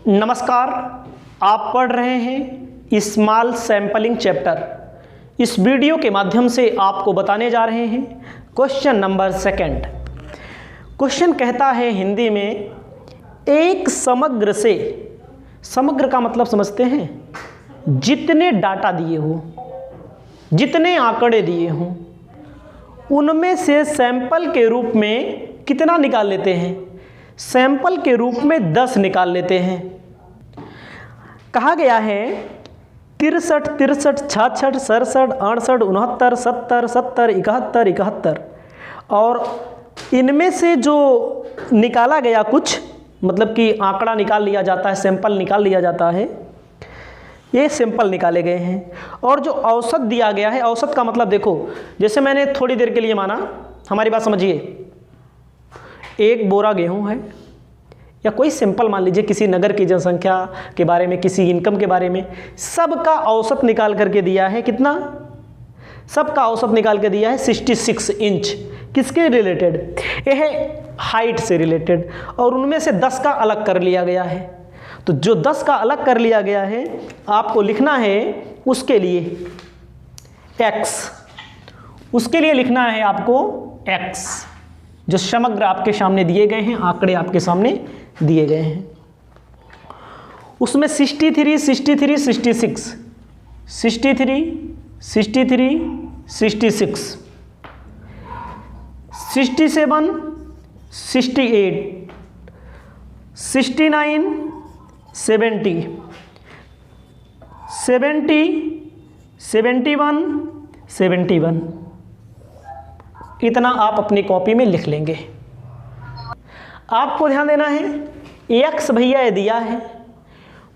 नमस्कार, आप पढ़ रहे हैं स्मॉल सैंपलिंग चैप्टर। इस वीडियो के माध्यम से आपको बताने जा रहे हैं क्वेश्चन नंबर 2। क्वेश्चन कहता है हिंदी में, एक समग्र से, समग्र का मतलब समझते हैं, जितने डाटा दिए हो, जितने आंकड़े दिए हों, उनमें से सैंपल के रूप में कितना निकाल लेते हैं? सैंपल के रूप में 10 निकाल लेते हैं। कहा गया है 63, 63, 66, 67, 68, 69, 70, 70, 71, 71 और इनमें से जो निकाला गया कुछ, मतलब कि आंकड़ा निकाल लिया जाता है, सैंपल निकाल लिया जाता है, ये सैंपल निकाले गए हैं। और जो औसत दिया गया है, औसत का मतलब देखो, जैसे मैंने थोड़ी देर के लिए माना, हमारी बात समझिए, एक बोरा गेहूं है या कोई सिंपल मान लीजिए, किसी नगर की जनसंख्या के बारे में, किसी इनकम के बारे में, सबका औसत निकाल करके दिया है। कितना? सबका औसत निकाल के दिया है 66 इंच। किसके रिलेटेड? यह है हाइट से रिलेटेड, और उनमें से 10 का अलग कर लिया गया है। तो जो 10 का अलग कर लिया गया है, आपको लिखना है उसके लिए x, उसके लिए लिखना है आपको x, जो समग्र आपके सामने दिए गए हैं, आंकड़े आपके सामने दिए गए हैं। उसमें 63, 63, 66, 63, 63, 66, 67, 68, 69, 70, 70, 71, 71। इतना आप अपनी कॉपी में लिख लेंगे। आपको ध्यान देना है, x भैया ये दिया है,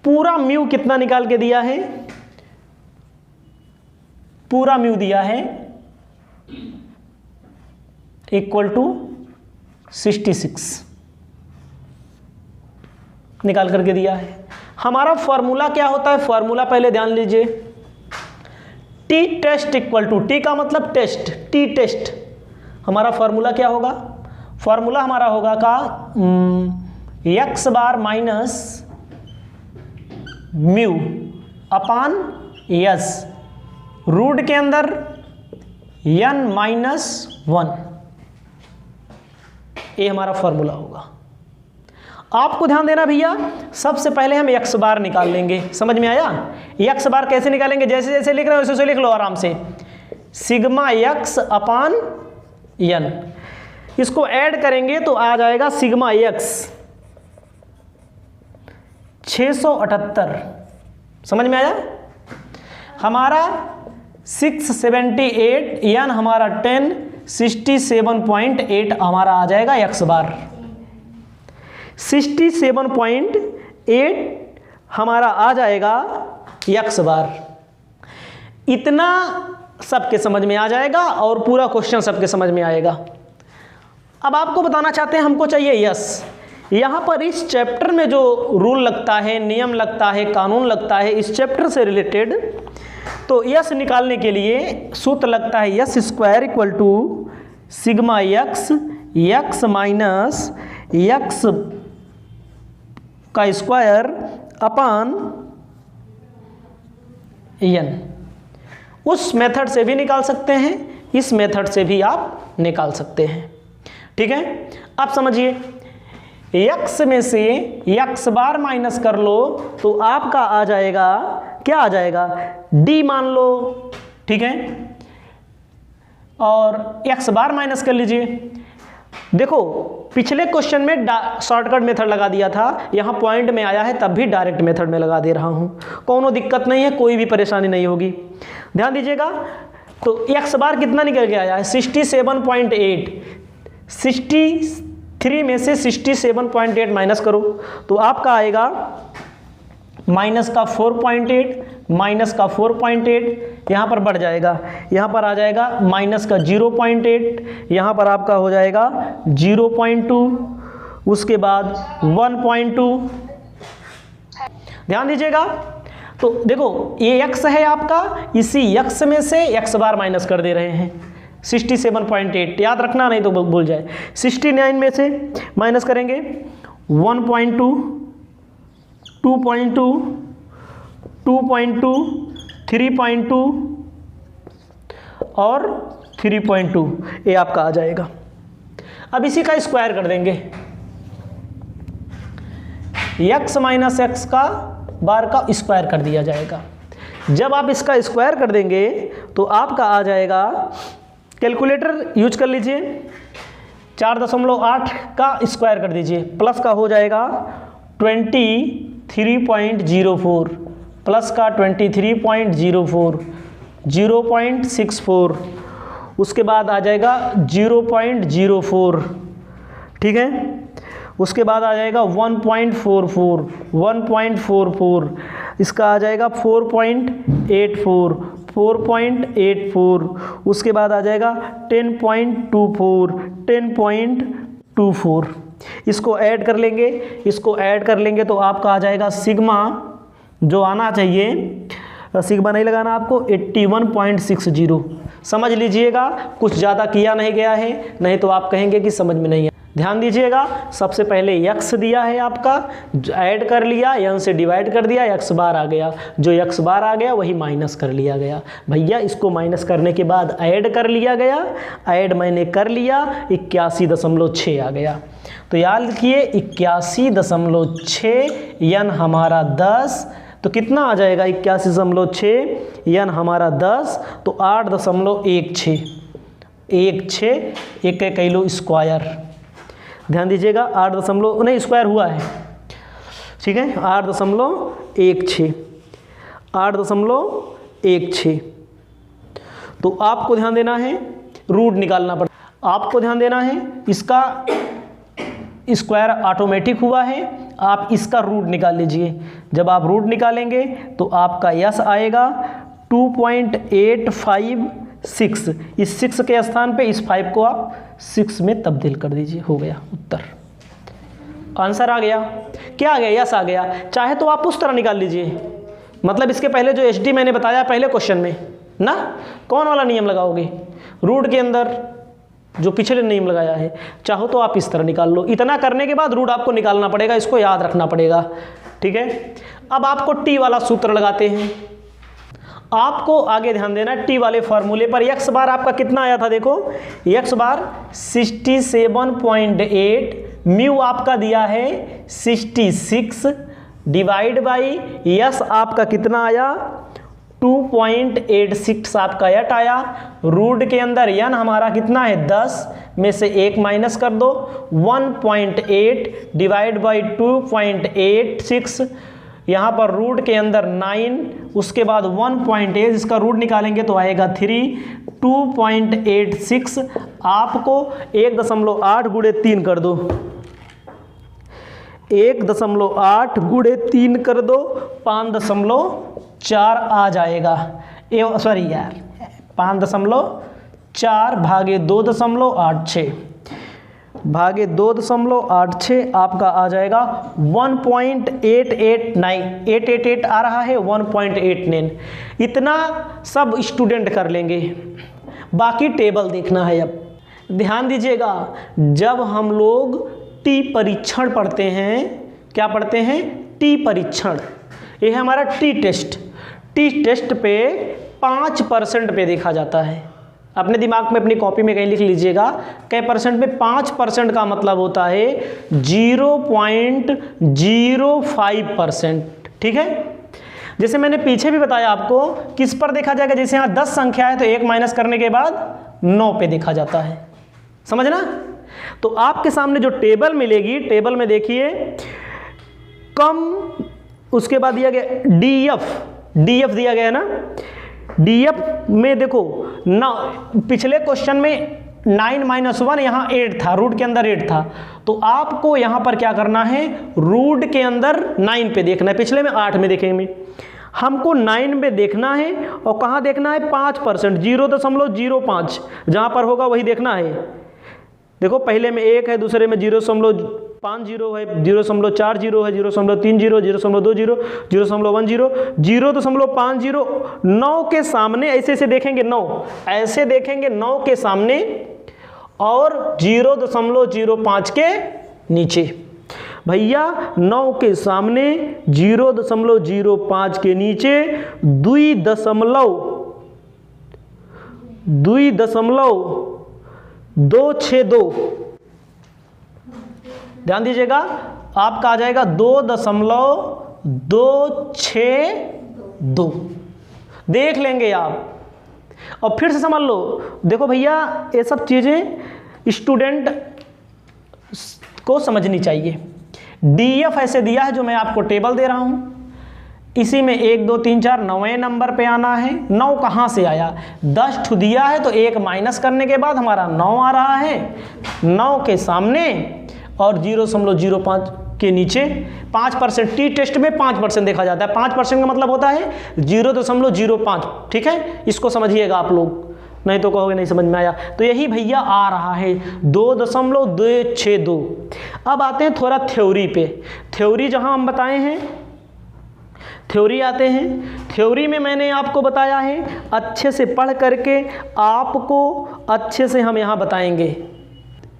पूरा म्यू कितना निकाल के दिया है? पूरा म्यू दिया है इक्वल टू 66 निकाल करके दिया है। हमारा फॉर्मूला क्या होता है? फॉर्मूला पहले ध्यान लीजिए, T test equal to, T का मतलब टेस्ट, टी टेस्ट। हमारा फॉर्मूला क्या होगा? फॉर्मूला हमारा होगा का x bar minus mu upon S, root के अंदर n माइनस 1। ये हमारा फॉर्मूला होगा। आपको ध्यान देना भैया, सबसे पहले हम x बार निकाल लेंगे। समझ में आया? x बार कैसे निकालेंगे? जैसे जैसे लिख रहे हो वैसे वैसे लिख लो आराम से, सिग्मा x अपान n। इसको ऐड करेंगे तो आ जाएगा सिग्मा x 678। समझ में आया? हमारा 678 n हमारा 10, 67.8 हमारा आ जाएगा x बार। 67.8 हमारा आ जाएगा x बार। इतना सबके समझ में आ जाएगा और पूरा क्वेश्चन सबके समझ में आएगा। अब आपको बताना चाहते हैं, हमको चाहिए यस। यहाँ पर इस चैप्टर में जो रूल लगता है, नियम लगता है, कानून लगता है इस चैप्टर से रिलेटेड, तो यस निकालने के लिए सूत्र लगता है S square equal to sigma X, X minus X का स्क्वायर अपान एन। उस मेथड से भी निकाल सकते हैं, इस मेथड से भी आप निकाल सकते हैं। ठीक है? अब समझिए, x में से x बार माइनस कर लो तो आपका आ जाएगा, क्या आ जाएगा? d मान लो। ठीक है? और x बार माइनस कर लीजिए। देखो, पिछले क्वेश्चन में शॉर्टकट मेथड लगा दिया था, यहाँ पॉइंट में आया है तब भी डायरेक्ट मेथड में लगा दे रहा हूँ। कोनो दिक्कत नहीं है, कोई भी परेशानी नहीं होगी। ध्यान दीजिएगा, तो x बार कितना निकल के आया है? 67.8। 63 में से 67.8 माइनस करो तो आपका आएगा माइनस का 4.8, माइनस का 4.8, यहाँ पर बढ़ जाएगा, यहाँ पर आ जाएगा माइनस का 0.8, यहाँ पर आपका हो जाएगा 0.2, उसके बाद 1.2। ध्यान दीजिएगा, तो देखो ये x है आपका, इसी x में से x बार माइनस कर दे रहे हैं। 67.8 याद रखना, नहीं तो भूल जाए। 69 में से माइनस करेंगे 1.2, 2.2, 2.2, 3.2 और 3.2, ये आपका आ जाएगा। अब इसी का स्क्वायर कर देंगे, x माइनस एक्स का बार का स्क्वायर कर दिया जाएगा। जब आप इसका स्क्वायर कर देंगे तो आपका आ जाएगा, कैलकुलेटर यूज कर लीजिए, 4.8 का स्क्वायर कर दीजिए, प्लस का हो जाएगा 23.04, प्लस का 23.04, 0.64, उसके बाद आ जाएगा 0.04, ठीक है। उसके बाद आ जाएगा 1.44, 1.44, इसका आ जाएगा 4.84, 4.84, उसके बाद आ जाएगा 10.24, 10.24। इसको ऐड कर लेंगे, इसको ऐड कर लेंगे तो आपका आ जाएगा सिग्मा, जो आना चाहिए, सिग्मा नहीं लगाना आपको, 81.60। समझ लीजिएगा, कुछ ज़्यादा किया नहीं गया है, नहीं तो आप कहेंगे कि समझ में नहीं है। ध्यान दीजिएगा, सबसे पहले x दिया है आपका, ऐड कर लिया, n से डिवाइड कर दिया, x बार आ गया, जो x बार आ गया वही माइनस कर लिया गया। भैया इसको माइनस करने के बाद ऐड कर लिया गया, ऐड मैंने कर लिया, 81.6 आ गया। तो याद रखिए 81.6, n हमारा 10, तो कितना आ जाएगा 81.6, n हमारा 10, तो 8.16, 16, एक किलो स्क्वायर। ध्यान दीजिएगा, 8 नहीं स्क्वायर हुआ है, ठीक है, 8.16, 8.16। तो आपको ध्यान देना है, रूट निकालना पड़ेगा, आपको ध्यान देना है, इसका स्क्वायर ऑटोमेटिक हुआ है, आप इसका रूट निकाल लीजिए। जब आप रूट निकालेंगे तो आपका यस आएगा 2.856, इस 6 के स्थान पे इस 5 को आप 6 में तब्दील कर दीजिए, हो गया उत्तर, आंसर आ गया। क्या आ गया? यस आ गया। चाहे तो आप उस तरह निकाल लीजिए, मतलब इसके पहले जो एचडी मैंने बताया पहले क्वेश्चन में ना, कौन वाला नियम लगाओगे, रूट के अंदर जो पिछले नियम लगाया है, चाहो तो आप इस तरह निकाल लो। इतना करने के बाद रूट आपको निकालना पड़ेगा, इसको याद रखना पड़ेगा, ठीक है। अब आपको टी वाला सूत्र लगाते हैं, आपको आगे ध्यान देना टी वाले फॉर्मूले पर। एक्स बार आपका कितना आया था, देखो एक्स बार 67.8, म्यू आपका दिया है 66, डिवाइड बाई यस आपका कितना आया 2.86 आपका एट आया। रूट के अंदर यन हमारा कितना है 10 में से 1 माइनस कर दो, 1.8 डिवाइड बाई 2.86, यहाँ पर रूट के अंदर 9, उसके बाद 1.8, इसका रूट निकालेंगे तो आएगा 3, 2.86 आपको 1.8 गुणे 3 कर दो, 1.8 गुणे 3 कर दो, 5.4 आ जाएगा। सॉरी यार 5.4 भागे 2.86 भागे 2.86 आपका आ जाएगा 1.889 आ रहा है, 1.89। इतना सब स्टूडेंट कर लेंगे, बाकी टेबल देखना है। अब ध्यान दीजिएगा, जब हम लोग टी परीक्षण पढ़ते हैं, क्या पढ़ते हैं, टी परीक्षण, ये है हमारा टी टेस्ट। टी टेस्ट पे 5% पे देखा जाता है। अपने दिमाग में अपनी कॉपी में कहीं लिख लीजिएगा, कै परसेंट में, 5% का मतलब होता है 0.05%, ठीक है। जैसे मैंने पीछे भी बताया आपको, किस पर देखा जाएगा, जैसे यहाँ 10 संख्या है तो 1 माइनस करने के बाद 9 पे देखा जाता है, समझना। तो आपके सामने जो टेबल मिलेगी, टेबल में देखिए कम, उसके बाद दिया गया डीएफ दिया गया ना, डीएफ में देखो ना, पिछले क्वेश्चन में 9 - 1 यहाँ 8 था, रूट के अंदर 8 था, तो आपको यहाँ पर क्या करना है, रूट के अंदर 9 पे देखना है, पिछले में 8 में देखेंगे, हमको 9 में देखना है। और कहाँ देखना है, 5%, 0.05 जहाँ पर होगा वही देखना है। देखो पहले में 1 है, दूसरे में 0.50 है, 0.40 है, 0.30, 0.20, 0.10, 0.50, 9 के सामने ऐसे ऐसे देखेंगे, 9 ऐसे देखेंगे, 9 के सामने और 0.05 के नीचे। भैया 9 के सामने 0.05 के नीचे 2.262, ध्यान दीजिएगा, आपका आ जाएगा 2.262। देख लेंगे आप, और फिर से समझ लो। देखो भैया, ये सब चीज़ें स्टूडेंट को समझनी चाहिए। डीएफ ऐसे दिया है, जो मैं आपको टेबल दे रहा हूँ, इसी में 1 2 3 4 9वें नंबर पे आना है। 9 कहाँ से आया? 10 ठू दिया है, तो 1 माइनस करने के बाद हमारा 9 आ रहा है। 9 के सामने और 0.05 के नीचे 5%। टी टेस्ट में 5% देखा जाता है। 5% का मतलब होता है 0.05। ठीक है, इसको समझिएगा आप लोग, नहीं तो कहोगे नहीं समझ में आया। तो यही भैया आ रहा है 2.262। अब आते हैं थोड़ा थ्योरी पे। थ्योरी जहां हम बताए हैं, थ्योरी आते हैं। थ्योरी में मैंने आपको बताया है, अच्छे से पढ़ करके आपको अच्छे से हम यहाँ बताएंगे।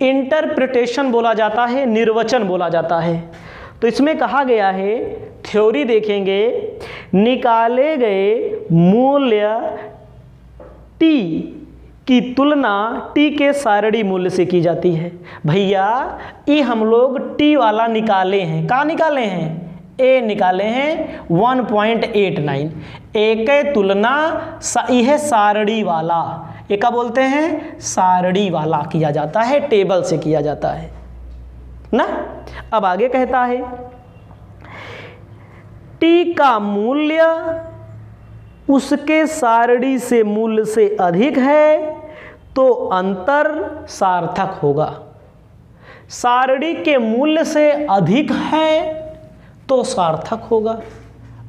इंटरप्रिटेशन बोला जाता है, निर्वचन बोला जाता है। तो इसमें कहा गया है, थ्योरी देखेंगे, निकाले गए मूल्य टी की तुलना टी के सारणी मूल्य से की जाती है। भैया ये हम लोग टी वाला निकाले हैं। कहाँ निकाले हैं? ए निकाले हैं 1.89। ए के तुलना यह सारणी वाला, ये क्या बोलते हैं? सारणी वाला किया जाता है, टेबल से किया जाता है ना। अब आगे कहता है, टी का मूल्य उसके सारणी से मूल्य से अधिक है तो अंतर सार्थक होगा। सारणी के मूल्य से अधिक है तो सार्थक होगा।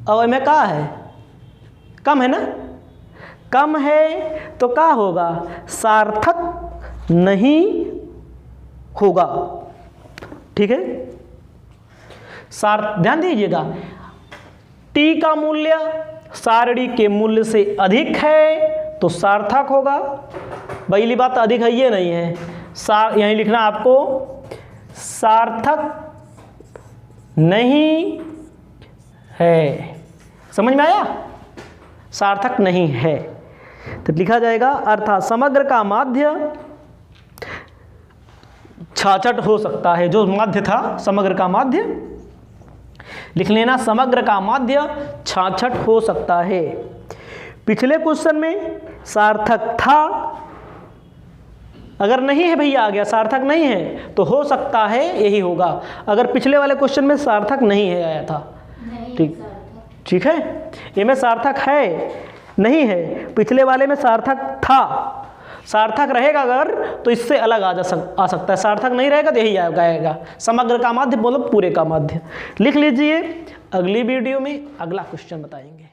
और में क्या है? कम है ना। कम है तो क्या होगा? सार्थक नहीं होगा। ठीक है, ध्यान दीजिएगा, टी का मूल्य सारणी के मूल्य से अधिक है तो सार्थक होगा। पहली बात अधिक है, ये नहीं है, यहीं लिखना आपको, सार्थक नहीं है। समझ में आया? सार्थक नहीं है तो लिखा जाएगा, अर्थात समग्र का माध्य 66 हो सकता है। जो माध्य था, समग्र का माध्य लिख लेना, समग्र का माध्य 66 हो सकता है। पिछले क्वेश्चन में सार्थक था, अगर नहीं है भैया, आ गया सार्थक नहीं है तो हो सकता है यही होगा। अगर पिछले वाले क्वेश्चन में सार्थक नहीं है आया था, ठीक है, ये में सार्थक है नहीं है, पिछले वाले में सार्थक था। सार्थक रहेगा अगर तो इससे अलग आ सकता है, सार्थक नहीं रहेगा तो यही आएगा। समग्र का माध्य मतलब पूरे का माध्य। लिख लीजिए, अगली वीडियो में अगला क्वेश्चन बताएंगे।